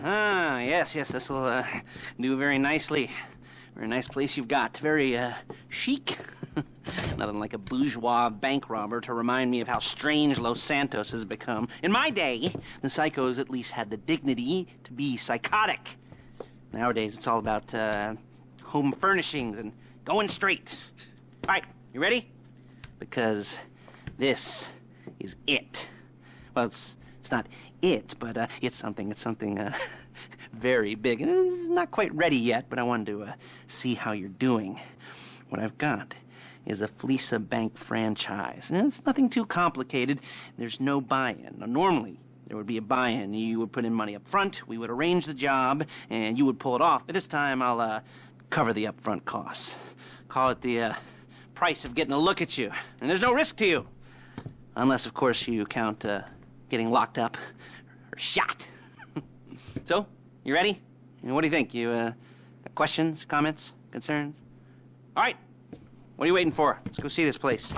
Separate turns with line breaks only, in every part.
Ah, yes, this will do very nicely. Very nice place you've got. Very chic. Nothing like a bourgeois bank robber to remind me of how strange Los Santos has become. In my day, the psychos at least had the dignity to be psychotic. Nowadays, it's all about home furnishings and going straight. All right, you ready? Because this is it. Well, it's not it, but it's something very big. And it's not quite ready yet, but I wanted to see how you're doing. What I've got is a Fleeca bank franchise. And it's nothing too complicated. There's no buy-in. Now, normally, there would be a buy-in. You would put in money up front, we would arrange the job, and you would pull it off. But this time, I'll cover the upfront costs. Call it the price of getting a look at you. And there's no risk to you. Unless, of course, you count getting locked up or shot. So, you ready? And what do you think? You got questions, comments, concerns? All right. What are you waiting for? Let's go see this place.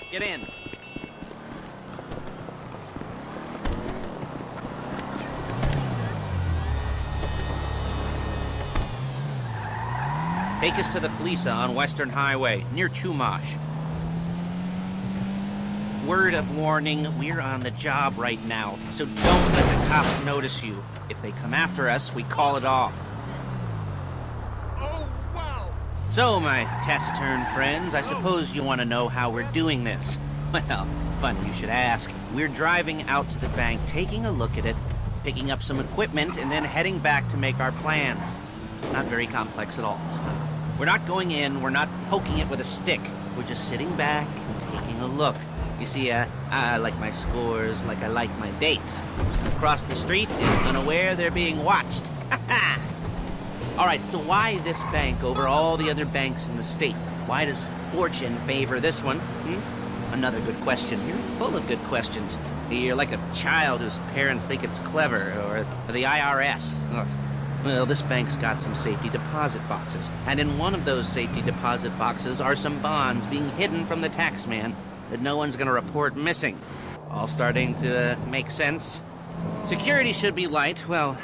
Get in. Take us to the Fleeca on Western Highway, near Chumash. Word of warning, we're on the job right now, so don't let the cops notice you. If they come after us, we call it off.
Oh, wow!
So, my taciturn friends, I suppose you want to know how we're doing this. Well, funny you should ask. We're driving out to the bank, taking a look at it, picking up some equipment, and then heading back to make our plans. Not very complex at all. We're not going in, we're not poking it with a stick. We're just sitting back and taking a look. You see, I like my scores like I like my dates. Across the street is unaware they're being watched. All right, so why this bank over all the other banks in the state? Why does fortune favor this one? Another good question. You're full of good questions. You're like a child whose parents think it's clever, or the IRS. Ugh. Well, this bank's got some safety deposit boxes, and in one of those safety deposit boxes are some bonds being hidden from the tax man that no one's gonna report missing. All starting to make sense. Security should be light, well,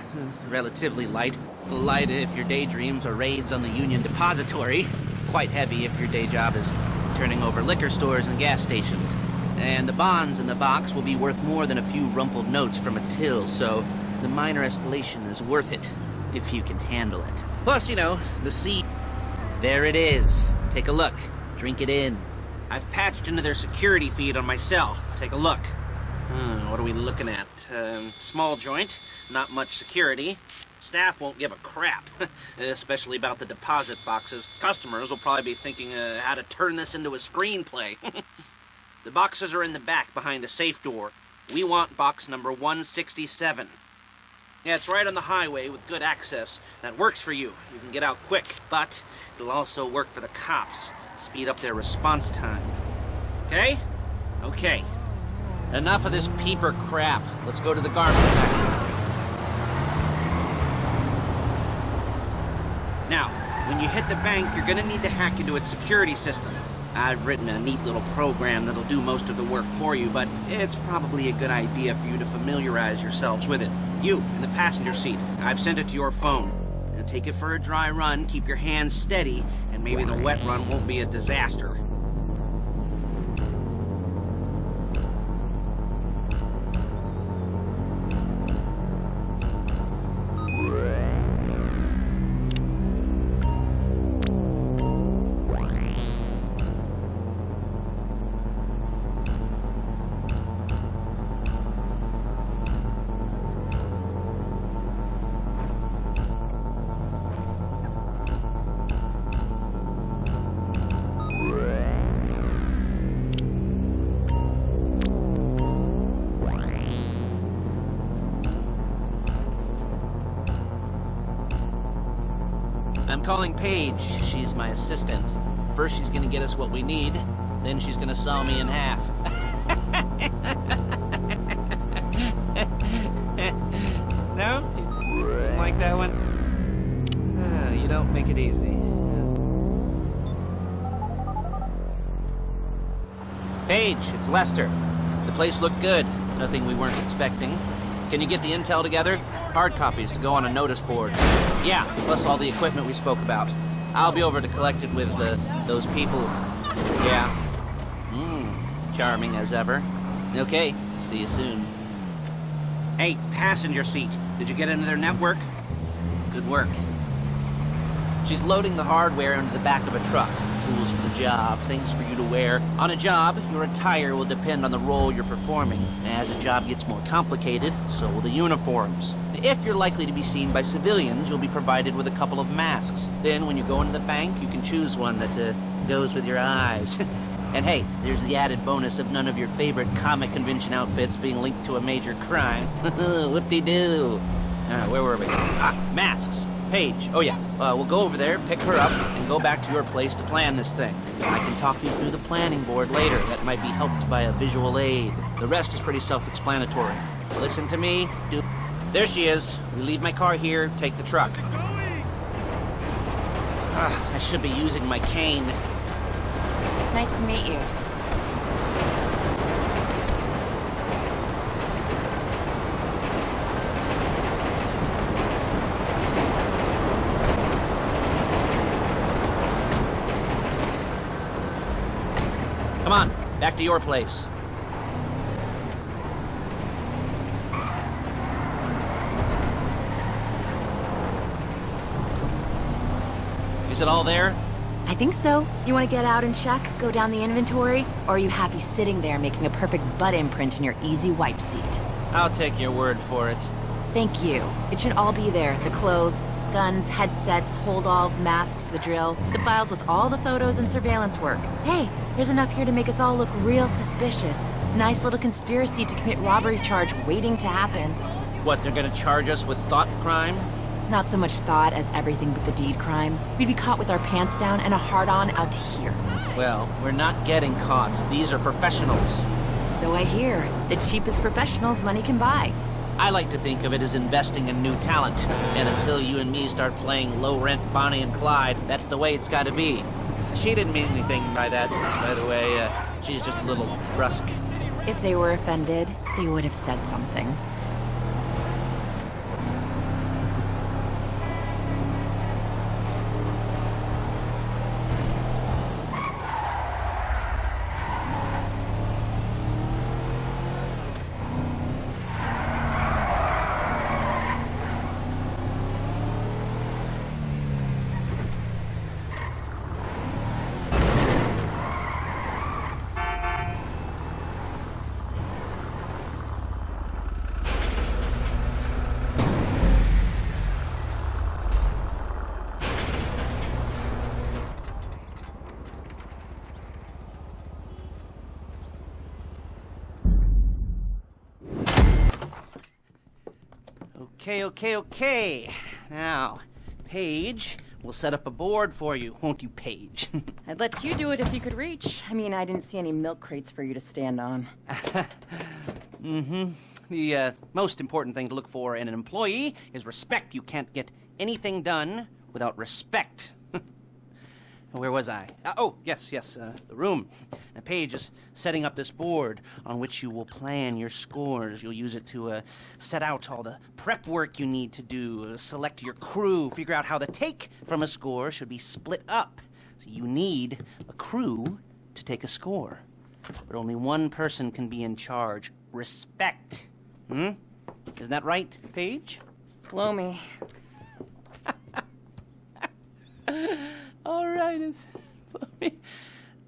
relatively light. Light if your daydreams are raids on the Union Depository. Quite heavy if your day job is turning over liquor stores and gas stations. And the bonds in the box will be worth more than a few rumpled notes from a till, so the minor escalation is worth it, if you can handle it. Plus, you know, the seat. There it is. Take a look. Drink it in. I've patched into their security feed on my cell. Take a look. What are we looking at? Small joint, not much security. Staff won't give a crap, especially about the deposit boxes. Customers will probably be thinking how to turn this into a screenplay. The boxes are in the back behind a safe door. We want box number 167. Yeah, it's right on the highway with good access. That works for you. You can get out quick, but it'll also work for the cops. Speed up their response time. Okay? Okay. Enough of this peeper crap. Let's go to the garbage factory. Now, when you hit the bank, you're gonna need to hack into its security system. I've written a neat little program that'll do most of the work for you, but it's probably a good idea for you to familiarize yourselves with it. You, in the passenger seat, I've sent it to your phone. Now take it for a dry run, keep your hands steady, and maybe the wet run won't be a disaster. I'm calling Paige. She's my assistant. First she's gonna get us what we need, then she's gonna saw me in half. No? You didn't like that one? You don't make it easy. Paige, it's Lester. The place looked good. Nothing we weren't expecting. Can you get the intel together? Hard copies to go on a notice board. Yeah, plus all the equipment we spoke about. I'll be over to collect it with those people. Yeah. Charming as ever. Okay, see you soon. Hey, passenger seat. Did you get into their network? Good work. She's loading the hardware into the back of a truck. Tools for the job, things for you to wear. On a job, your attire will depend on the role you're performing. As the job gets more complicated, so will the uniforms. If you're likely to be seen by civilians, you'll be provided with a couple of masks. Then, when you go into the bank, you can choose one that goes with your eyes. And hey, there's the added bonus of none of your favorite comic convention outfits being linked to a major crime. Whoop-de-doo. Where were we? Masks. Paige. Oh yeah, we'll go over there, pick her up, and go back to your place to plan this thing. I can talk you through the planning board later. That might be helped by a visual aid. The rest is pretty self-explanatory. Listen to me. There she is. We leave my car here, take the truck. I should be using my cane.
Nice to meet you.
Come on, back to your place. Is it all there?
I think so. You want to get out and check, go down the inventory? Or are you happy sitting there making a perfect butt imprint in your easy wipe seat?
I'll take your word for it.
Thank you. It should all be there. The clothes, guns, headsets, holdalls, masks, the drill. The files with all the photos and surveillance work. Hey, there's enough here to make us all look real suspicious. Nice little conspiracy to commit robbery charge waiting to happen.
What, they're gonna charge us with thought crime?
Not so much thought as everything but the deed crime. We'd be caught with our pants down and a hard-on out to here.
Well, we're not getting caught. These are professionals.
So I hear. The cheapest professionals money can buy.
I like to think of it as investing in new talent. And until you and me start playing low-rent Bonnie and Clyde, that's the way it's gotta be. She didn't mean anything by that, by the way. She's just a little brusque.
If they were offended, they would have said something.
Okay. Now, Paige, we'll set up a board for you, won't you, Paige?
I'd let you do it if you could reach. I mean, I didn't see any milk crates for you to stand on.
The most important thing to look for in an employee is respect. You can't get anything done without respect. Where was I? Yes, the room. Now, Paige is setting up this board on which you will plan your scores. You'll use it to set out all the prep work you need to do, select your crew, figure out how the take from a score should be split up. So you need a crew to take a score. But only one person can be in charge. Respect. Isn't that right, Paige?
Blow me.
All right,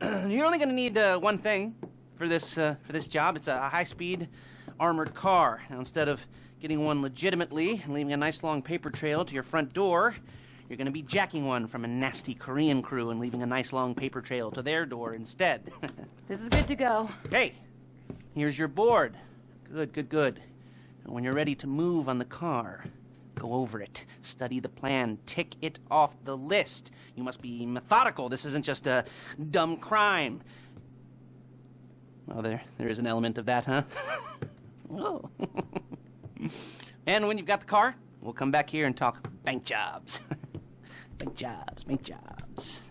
you're only going to need one thing for this job. It's a high-speed armored car. Now, instead of getting one legitimately and leaving a nice long paper trail to your front door, you're going to be jacking one from a nasty Korean crew and leaving a nice long paper trail to their door instead.
This is good to go.
Hey, here's your board. Good. And when you're ready to move on the car, Go over it. Study the plan. Tick it off the list. You must be methodical. This isn't just a dumb crime. Well, there is an element of that, huh? Oh. And when you've got the car, we'll come back here and talk bank jobs. Bank jobs, bank jobs.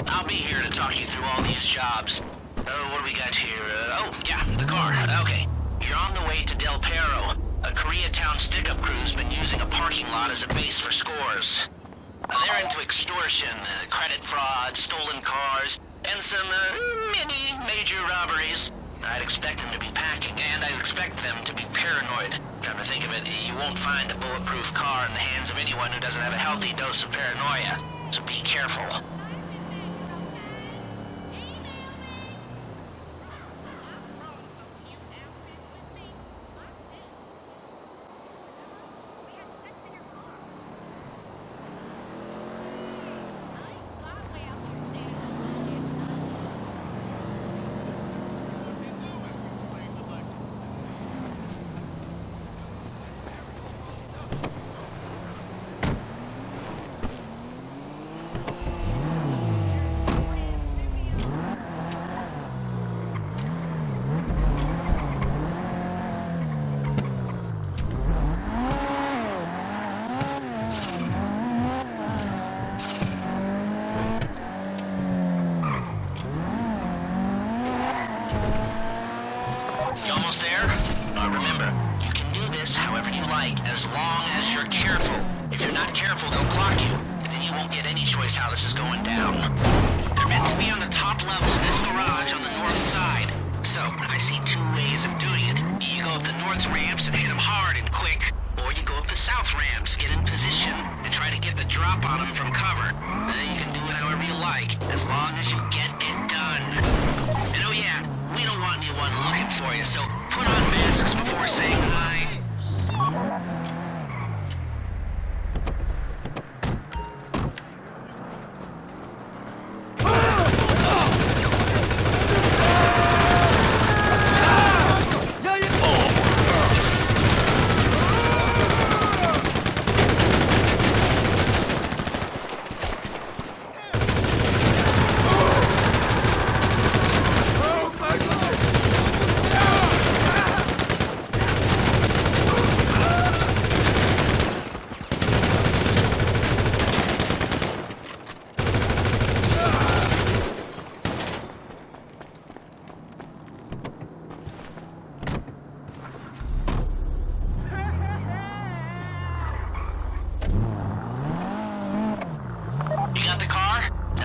I'll be here to talk you through all these jobs. Oh, what do we got here? Oh, yeah, the car. Okay. You're on the way to Del Perro. A Koreatown stick-up crew's been using a parking lot as a base for scores. They're into extortion, credit fraud, stolen cars, and some, mini major robberies. I'd expect them to be packing, and I'd expect them to be paranoid. Come to think of it, you won't find a bulletproof car in the hands of anyone who doesn't have a healthy dose of paranoia. So be careful. Remember, you can do this however you like, as long as you're careful. If you're not careful, they'll clock you, and then you won't get any choice how this is going down. They're meant to be on the top level of this garage on the north side. So, I see two ways of doing it. You go up the north ramps and hit them hard and quick, or you go up the south ramps, get in position, and try to get the drop on them from cover. You can do it however you like, as long as you get it done. And oh yeah, we don't want anyone looking for you, so put on masks before saying hi.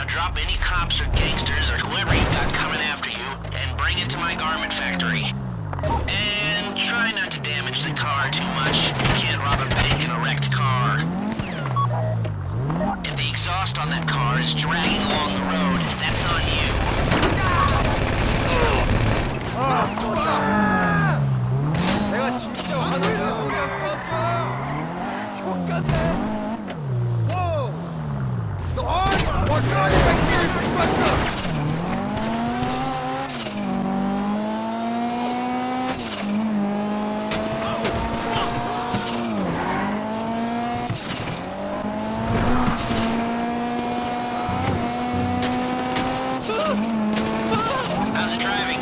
Drop any cops or gangsters or whoever you've got coming after you and bring it to my garment factory. And try not to damage the car too much. You can't rob a bank in a wrecked car. If the exhaust on that car is dragging along the road, that's on you.
내가 진짜 하늘을 보면 꺼져. 족같네. What kind of a
How's it driving?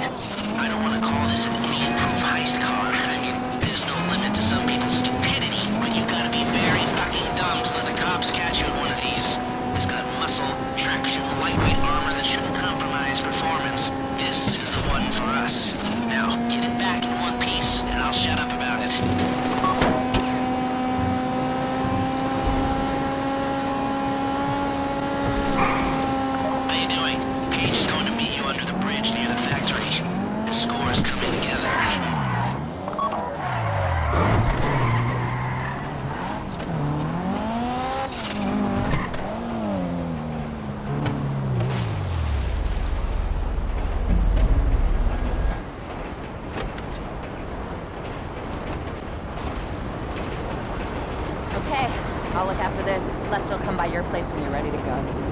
I don't want to call this an idiot-proof heist car. I mean, there's no limit to some people's stupidity, but you've got to be very fucking dumb to let the cops catch you in one of these. It's got muscle, traction, lightweight armor that shouldn't
your place when you're ready to go.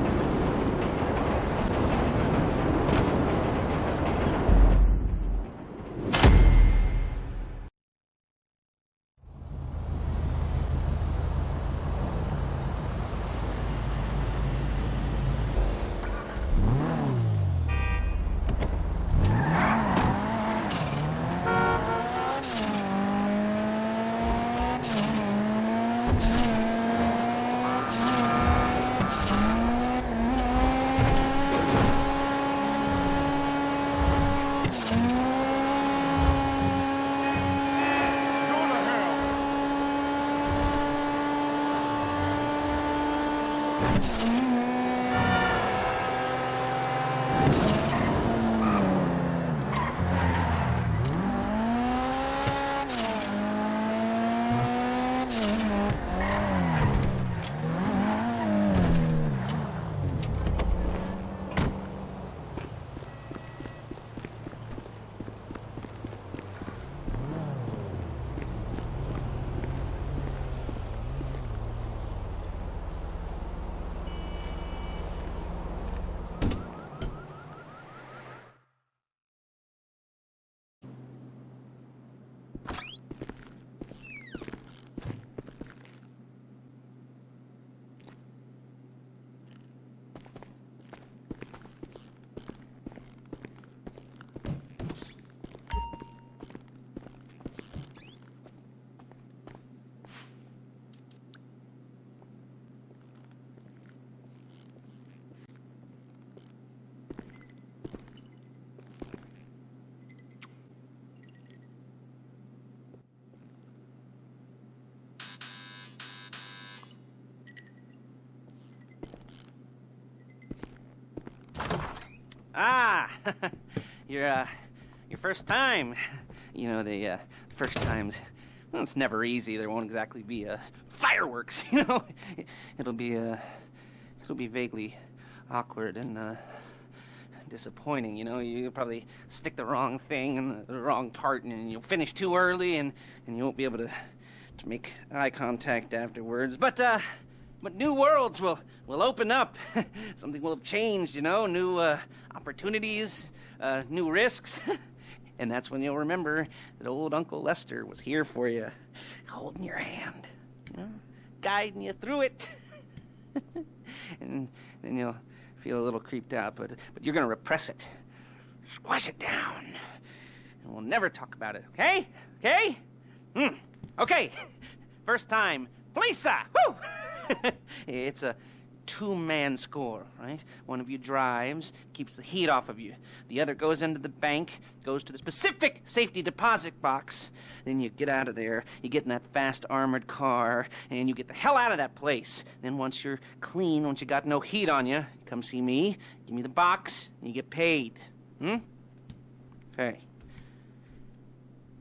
Ah, your first time. You know, the first times, well, it's never easy. There won't exactly be fireworks, you know. It'll be vaguely awkward and disappointing, you know. You'll probably stick the wrong thing in the wrong part, and you'll finish too early, and you won't be able to make eye contact afterwards. But new worlds will open up. Something will have changed, you know. New opportunities, new risks. And that's when you'll remember that old Uncle Lester was here for you, holding your hand, you know, guiding you through it. And then you'll feel a little creeped out, but you're gonna repress it, squash it down, and we'll never talk about it. Okay? Okay? Okay. First time, Fleeca. Woo! It's a two-man score, right? One of you drives, keeps the heat off of you. The other goes into the bank, goes to the specific safety deposit box. Then you get out of there, you get in that fast armored car, and you get the hell out of that place. Then once you're clean, once you got no heat on you, come see me, give me the box, and you get paid. Okay.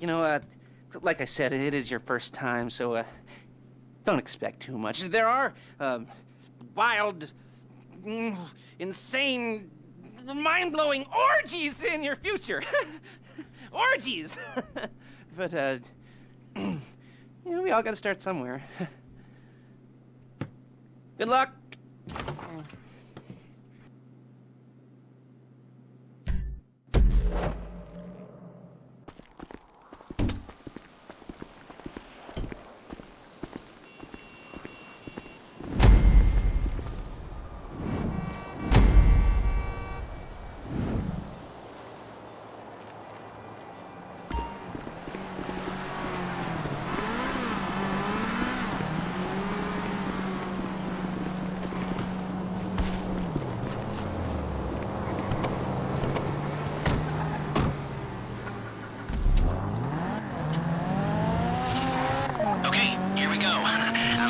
You know, like I said, it is your first time, so don't expect too much. There are wild, insane, mind-blowing orgies in your future. Orgies! But, you know, we all gotta start somewhere. Good luck!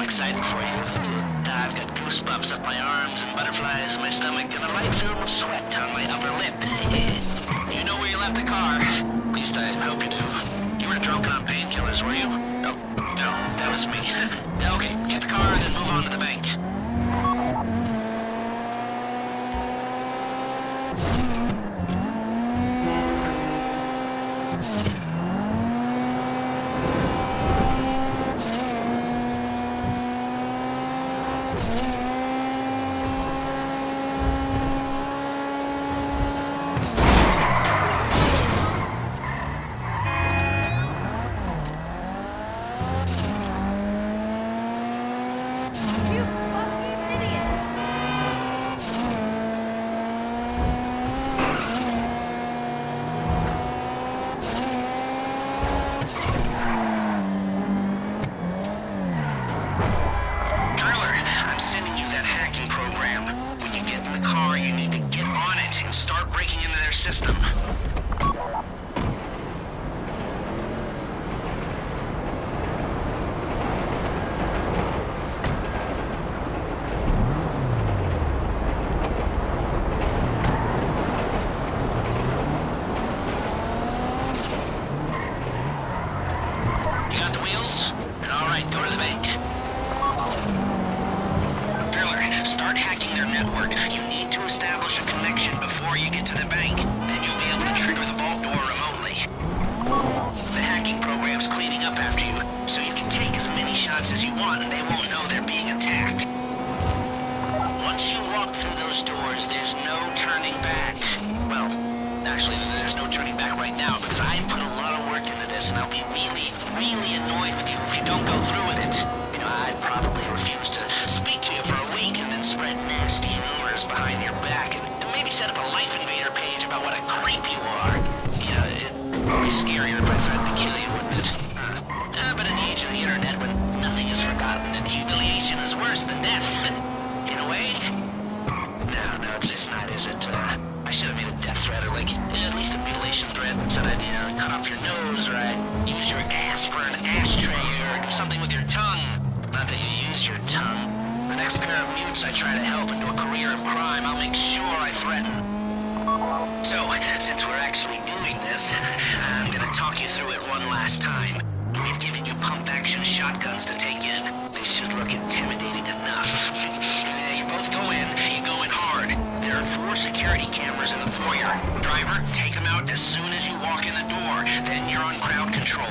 Excited for you. I've got goosebumps up my arms and butterflies in my stomach and a light film of sweat on my upper lip. You know where you left the car? At least I hope you do. You were drunk on painkillers, were you? Oh, no, that was me. Okay, get the car and then move on to the bank. car, you need to get on it and start breaking into their system. You got the wheels? Then all right, go to the bank. Driller, start hacking their network. You need to establish a connection before you get to the bank. Then you'll be able to trigger the vault door remotely. The hacking program's cleaning up after you, so you can take as many shots as you want and they won't know they're being attacked. Once you walk through those doors, there's no turning back. Well, actually, there's no turning back right now because I've put a lot of work into this and I'll be really annoyed with you if you don't go through with it. You know, I'd probably refuse to speak to you for a week and then spread nasty rumors behind your back and maybe set up a Life Invader page about what a creep you are. You know, it'd be scarier if I threatened to kill you, wouldn't it? But in the age of the internet, when nothing is forgotten and humiliation is worse than death, in a way. No, it's not, is it? I should have made a death threat or like at least a mutilation threat and said I'd, you know, cut off your nose or I'd use your ass for an ashtray or do something with your tongue. Not that you use your tongue. The next pair of mutes I try to help into a career of crime, I'll make sure I threaten. So, since we're actually doing this, I'm gonna talk you through it one last time. We've given you pump-action shotguns to take in. They should look intimidating enough. You both go in, you go in hard. There are 4 security cameras in the foyer. Driver, take them out as soon as you walk in the door. Then you're on crowd control.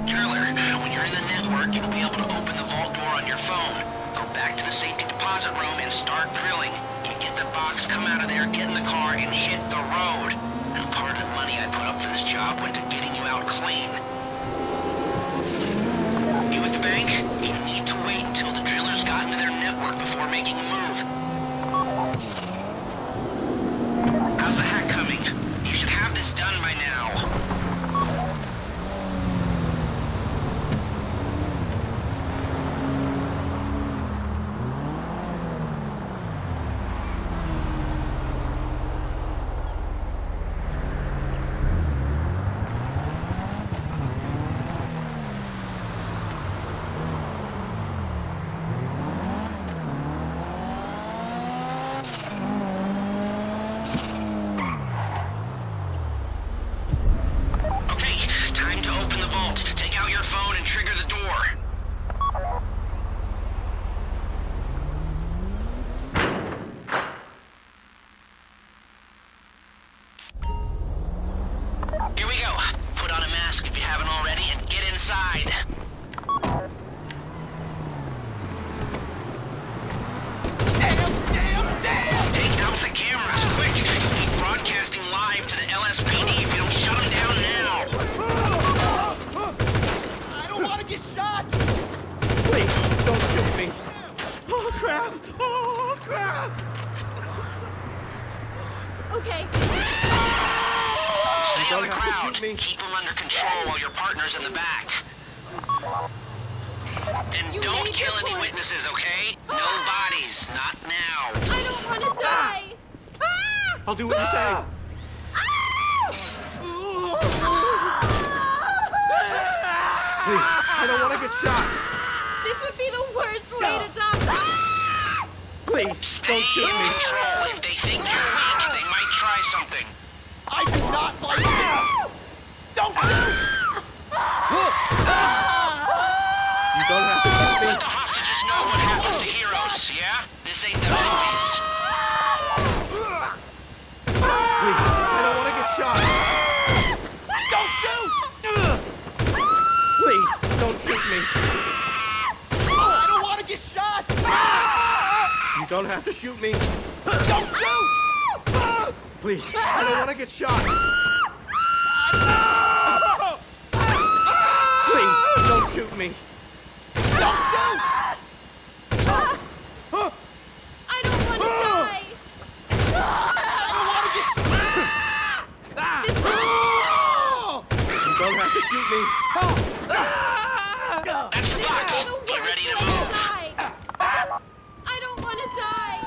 Driller, when you're in the network, you'll be able to open the vault door on your phone. Go back to the safety deposit room and start drilling. You get the box, come out of there, get in the car, and hit the road. Now, part of the money I put up for this job went to getting you out clean. You at the bank? You need to wait until the drillers got into their network before making a move. How's the hack coming? You should have this done by now. Take out your phone and trigger the door. Here we go. Put on a mask if you haven't already and get inside. Damn! Take out the cameras, quick! You'll be broadcasting live to the LSPD if you don't shut them down now.
Get shot! Please, don't shoot me. Oh, crap! Oh, crap!
Okay.
Stay on the crowd. Keep them under control while your partner's in the back. And don't kill any witnesses, okay? No bodies. Not now.
I don't want to die! Ah!
I'll do what you say. Please, I don't want to get shot.
This would be the worst way to die.
Please, don't shoot
in
me.
Control. If they think you're weak, they might try something.
I do not like this. Don't shoot. You don't have to shoot me.
Let the hostages know what happens to heroes, yeah? This ain't their movies.
Please, I don't want to get shot. Don't shoot. Please, don't shoot me. I don't want to get shot. You don't have to shoot me. Don't shoot. Please, I don't want to get shot. Please, don't shoot me. Don't shoot.
I don't want to die.
I don't want to get shot. You don't have to shoot me.
That's the box. Get ready to move.
I don't want to die.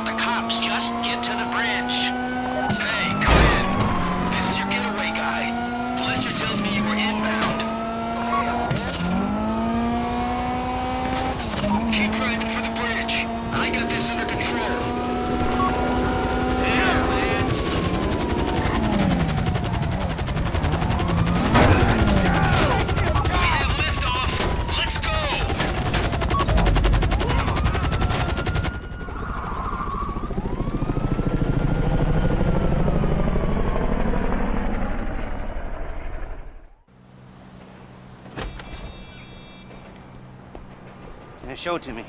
about the cops. Just get to the bridge. Hey, come in. This is your getaway guy. Blister tells me you were inbound. Keep driving for the bridge. I got this under control. Yeah, man. We have liftoff. Let's go.
Now show it to me.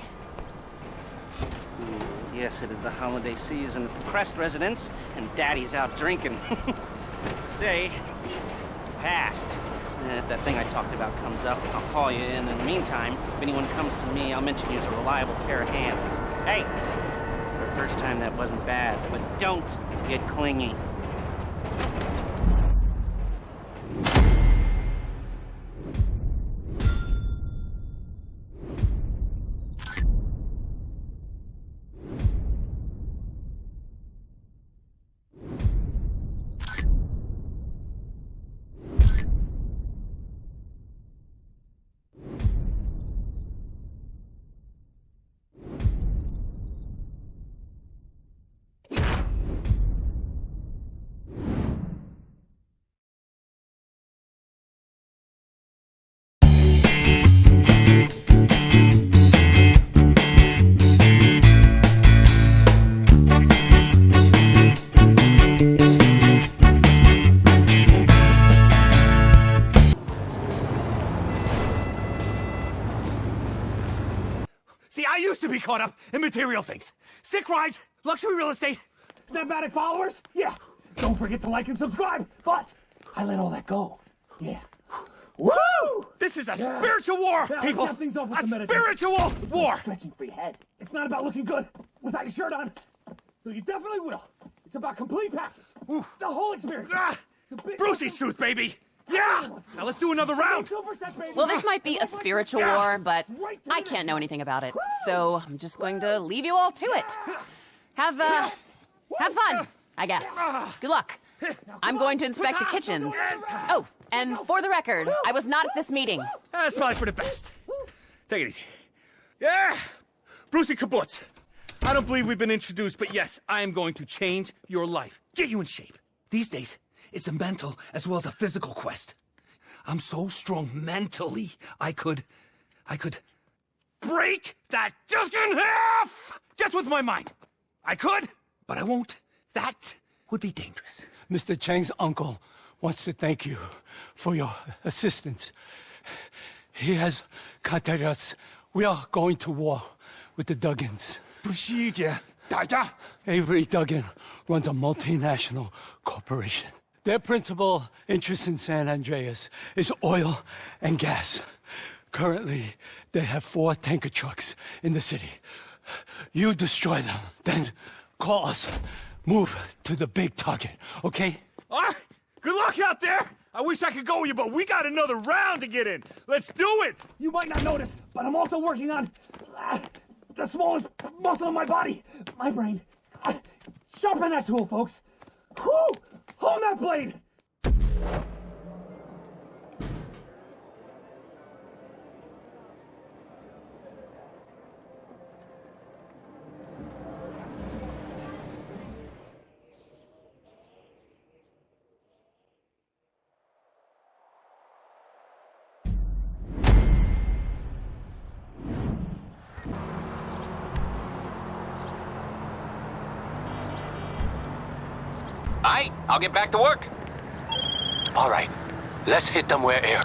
Yes, it is the holiday season at the Crest residence, and Daddy's out drinking. Say, passed. And if that thing I talked about comes up, I'll call you in. In the meantime, if anyone comes to me, I'll mention you as a reliable pair of hands. Hey, for the first time that wasn't bad, but don't get clingy.
See, I used to be caught up in material things. Sick rides, luxury real estate, snapmatic followers. Yeah. Don't forget to like and subscribe. But I let all that go. Yeah. Woo! This is a spiritual war, people. A spiritual war.
Like stretching for your head.
It's not about looking good without your shirt on. Though you definitely will. It's about complete package. Ooh. The whole experience. Brucey's truth, baby. Yeah! Now let's do another round.
Well, this might be a spiritual war, but I can't know anything about it. So I'm just going to leave you all to it. Have fun, I guess. Good luck. I'm going to inspect the kitchens. Oh, and for the record, I was not at this meeting.
That's probably for the best. Take it easy. Yeah! Brucey Kibbutz. I don't believe we've been introduced, but yes, I am going to change your life. Get you in shape. These days, it's a mental as well as a physical quest. I'm so strong mentally, I could break that disc in half! Just with my mind. I could, but I won't. That would be dangerous.
Mr. Chang's uncle wants to thank you for your assistance. He has contacted us. We are going to war with the Duggins.
Procedure.
Avery Duggan runs a multinational corporation. Their principal interest in San Andreas is oil and gas. Currently, they have 4 tanker trucks in the city. You destroy them, then call us. Move to the big target, okay?
All right. Good luck out there. I wish I could go with you, but we got another round to get in. Let's do it. You might not notice, but I'm also working on the smallest muscle in my body, my brain. Sharpen that tool, folks. Whew! Hold that blade.
Aight, I'll get back to work.
All right, let's hit them where air.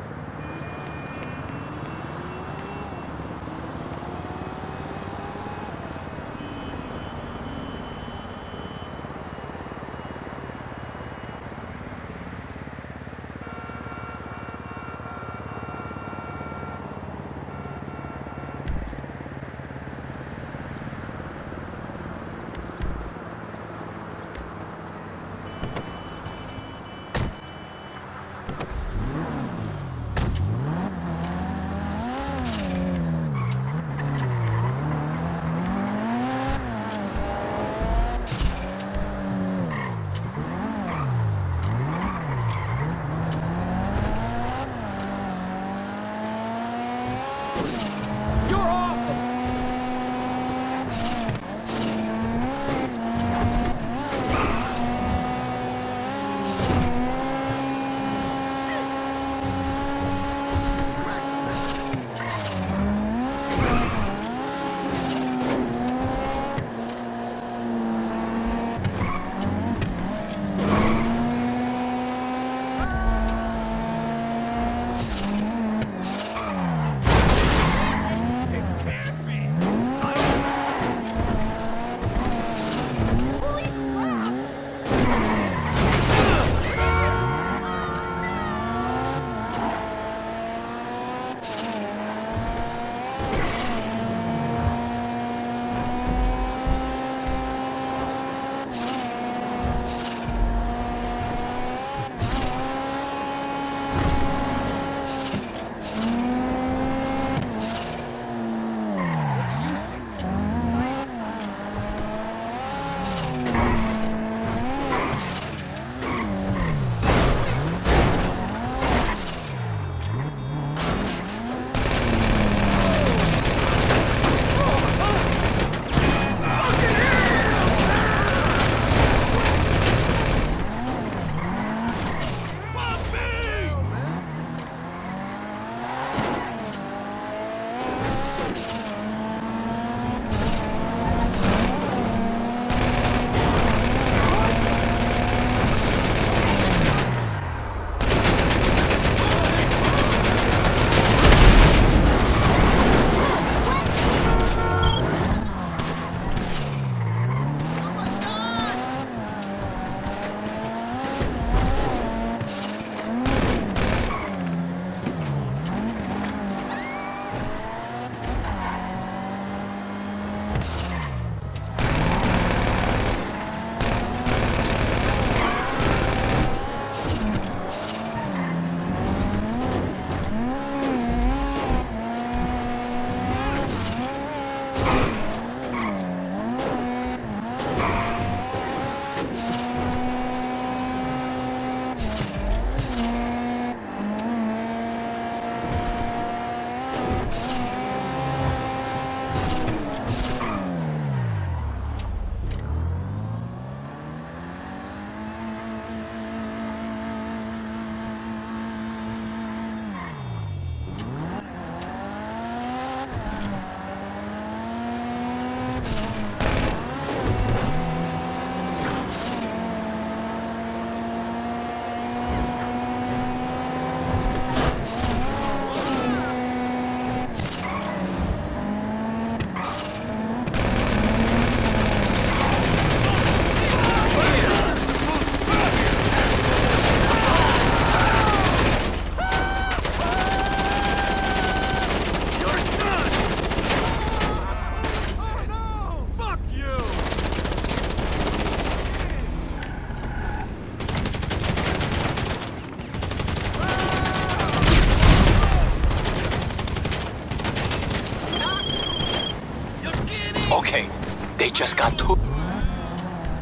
got two.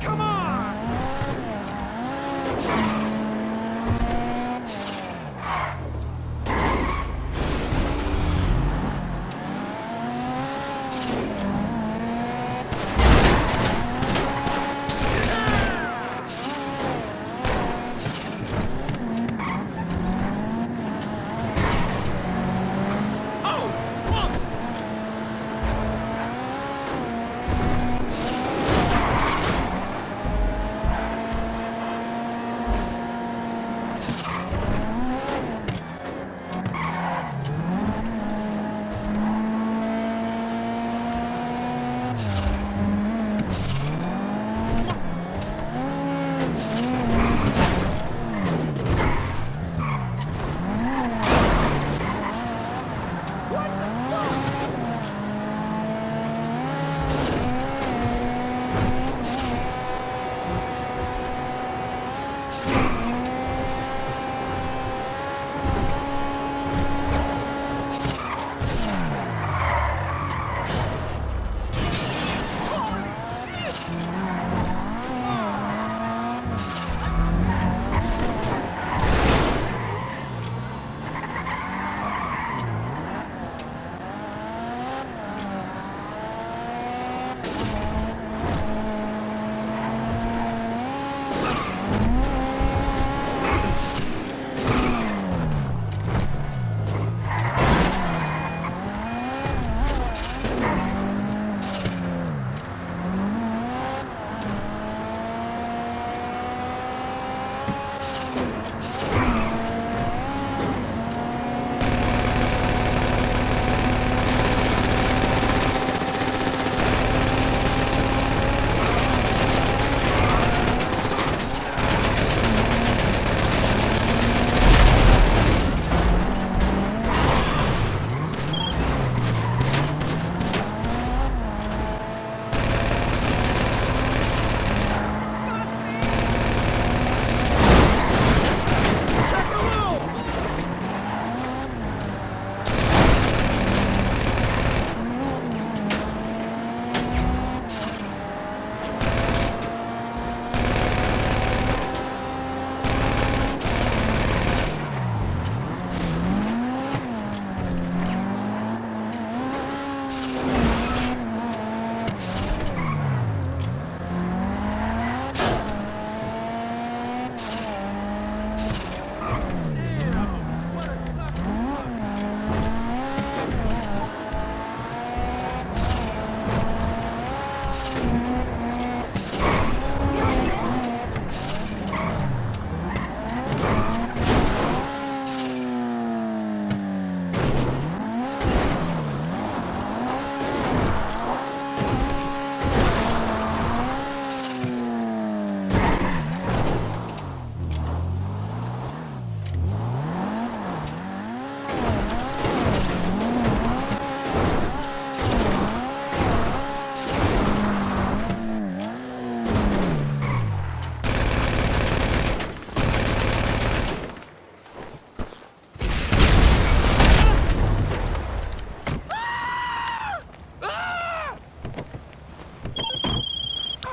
Come on!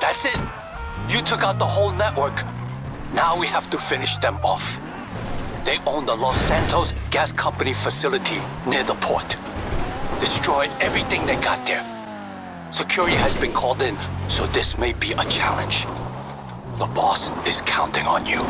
That's it. You took out the whole network. Now we have to finish them off. They own the Los Santos Gas Company facility near the port. Destroy everything they got there. Security has been called in, so this may be a challenge. The boss is counting on you.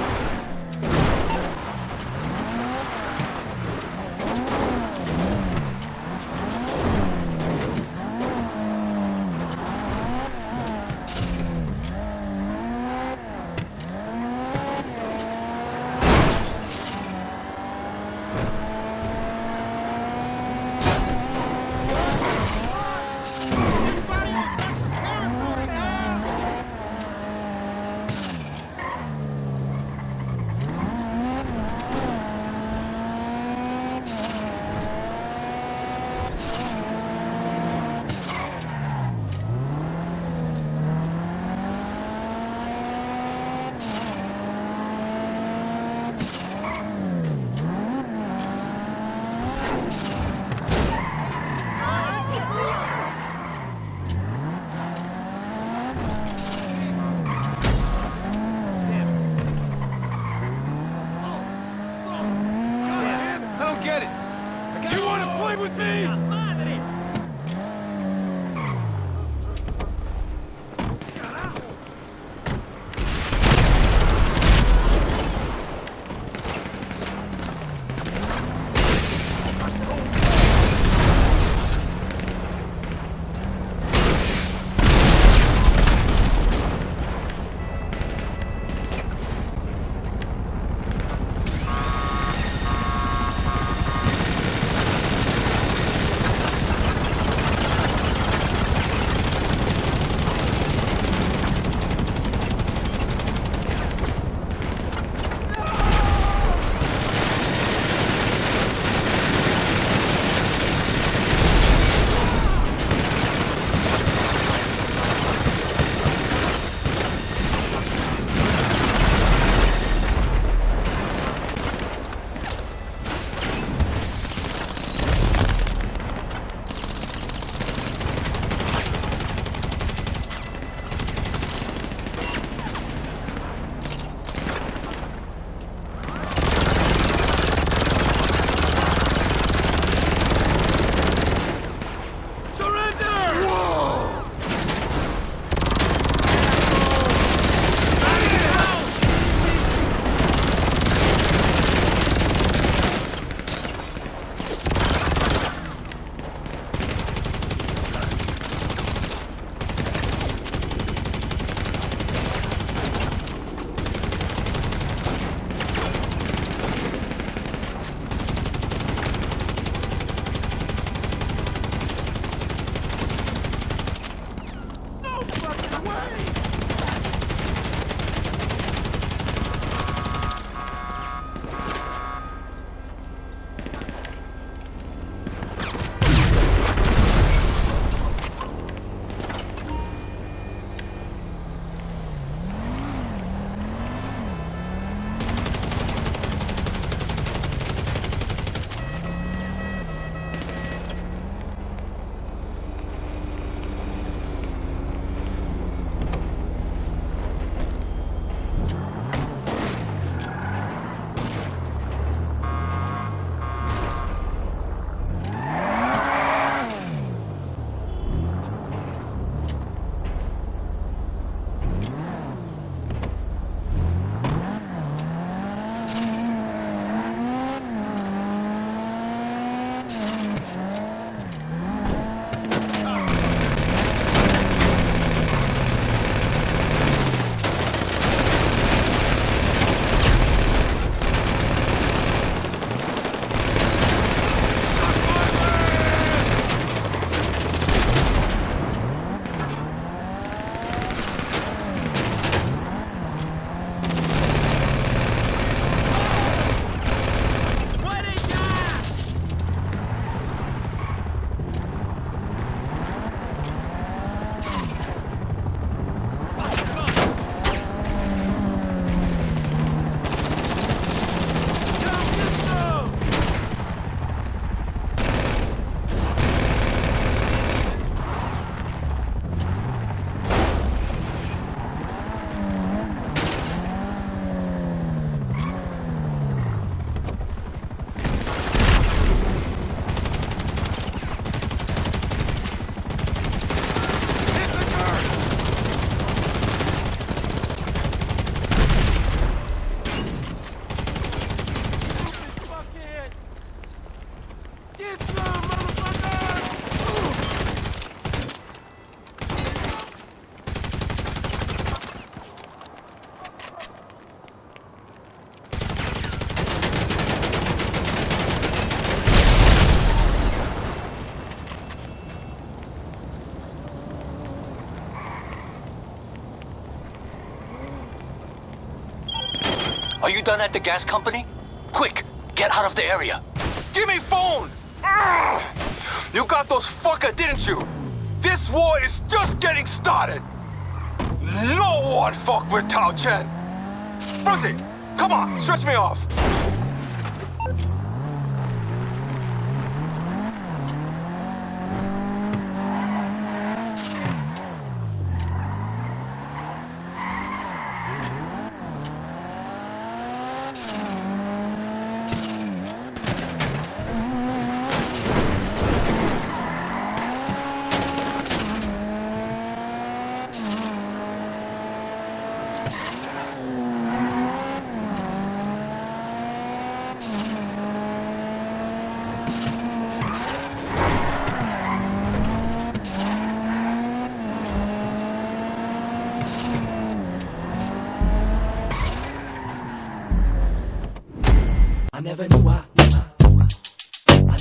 Are you done at the gas company? Quick, get out of the area.
Give me phone! You got those fucker, didn't you? This war is just getting started. No one fuck with Tao Chen. Brucey, come on, stretch me off.
I never knew I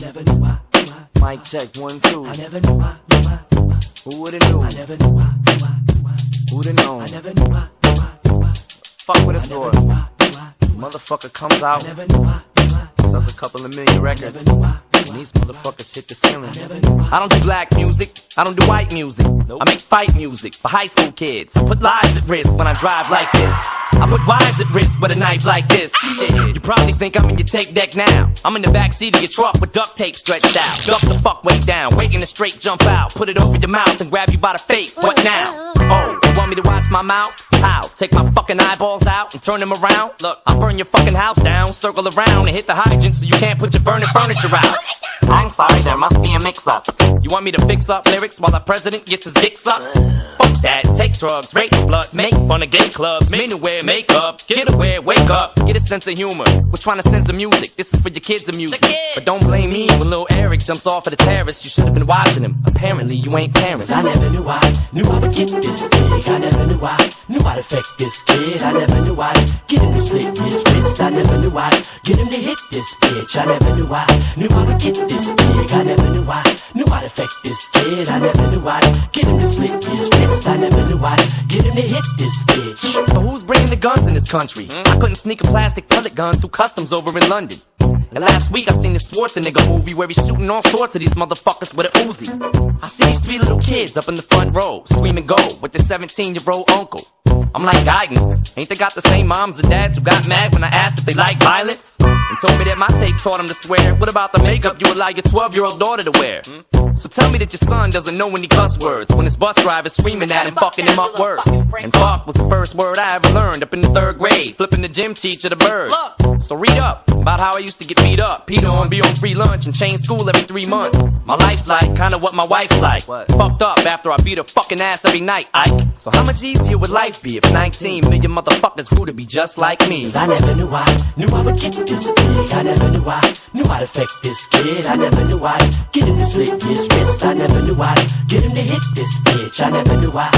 never knew I
Mic check, 1, 2.
I never knew I
Who would've knew?
I never knew I
Who'd've known?
I never knew I
Fuck with a
I
store.
never knew I
Motherfucker comes out,
I never knew I
sells a couple of million records,
never knew I
and these motherfuckers hit the ceiling.
never knew
I don't do black music, I don't do white music. I make fight music for high school kids. I put lives at risk when I drive like this. I put wives at risk with a knife like this. Shit, you probably think I'm in your tape deck now. I'm in the backseat of your truck with duct tape stretched out. Duck the fuck way down, waiting to straight jump out. Put it over your mouth and grab you by the face. What now? Oh, you want me to watch my mouth? How? Take my fucking eyeballs out and turn them around? Look, I'll burn your fucking house down, circle around and hit the hydrant so you can't put your burning furniture out. I'm sorry, there must be a mix-up. You want me to fix up lyrics while the president gets his dick sucked? Fuck that, take drugs, rape sluts, make fun of gay clubs, men who wear makeup, get away, wake up, get a sense of humor. We're trying to censor music, this is for your kids' music. But don't blame me when little Eric jumps off of the terrace, you should have been watching him. Apparently you ain't parents.
I never knew I would get this big. I never knew I'd affect this kid. I never knew I'd get him to slit his wrist. I never knew I'd get him to hit this bitch. I never knew I would get this big. I never knew I'd affect this kid. I never knew I'd get him to slit his wrist. I never knew I'd get him to hit this bitch.
So who's bringing the guns in this country? I couldn't sneak a plastic pellet gun through customs over in London. And last week I seen this Schwarzenegger movie where he's shooting all sorts of these motherfuckers with an Uzi. I see these 3 little kids up in the front row, screaming go, with their 17-year-old uncle. I'm like, guidance, ain't they got the same moms and dads who got mad when I asked if they like violence? And told me that my tape taught them to swear. What about the makeup you allow your 12-year-old daughter to wear? So tell me that your son doesn't know any cuss words when his bus driver's screaming at him, fucking him up worse. And fuck was the first word I ever learned up in the 3rd grade, flipping the gym teacher the bird. So read up about how I used to get beat up, Peter on, be on free lunch and change school every 3 months. My life's like kinda what my wife's like. Fucked up after I beat her fucking ass every night, Ike. So how much easier would life be if 19 million motherfuckers grew to be just like me?
Cause I never knew I would get this big. I never knew I'd affect this kid. I never knew I'd get him to slit his wrist. I never knew I'd get him to hit this bitch. I never knew I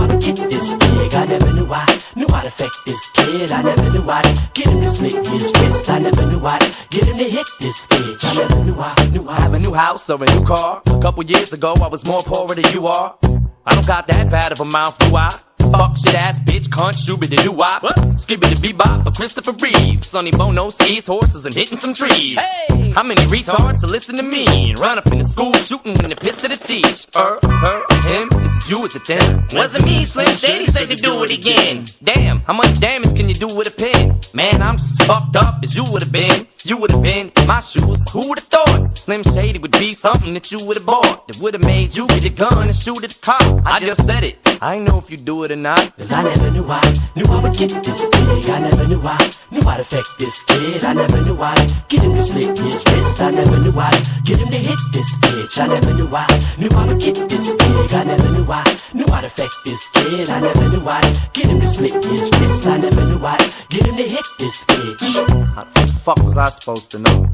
would get this big. I never knew I'd affect this kid. I never knew I'd get him to slit his wrist. I never knew I'd get him to hit this bitch. I never knew I
have a new house or a new car. A couple years ago I was more poorer than you are. I don't got that bad of a mouth, do I? Fuck shit ass bitch, cunt, shooby doo wop. Skibbity bebop for Christopher Reeves. Sonny Bono skis horses and hitting some trees. Hey! How many retards to listen to me and run up in the school shooting when the pissed to the teach? Her, him, is it you, is it them? Wasn't me, Slim Shady said to do it again. Damn, how much damage can you do with a pen? Man, I'm just fucked up as you would've been. You would've been in my shoes, but who would've thought Slim Shady would be something that you would've bought that would've made you get a gun and shoot at the cop? I just said it. I ain't know if you do it or not.
Cause I never knew I would get this big. I never knew I'd affect this kid. I never knew I'd get him to slit his wrist. I never knew I'd get him to hit this bitch. I never knew I would get this big. I never knew I'd affect this kid. I never knew I'd get him to slit his wrist. I never knew I'd get him to hit this bitch.
How the fuck was I supposed to know?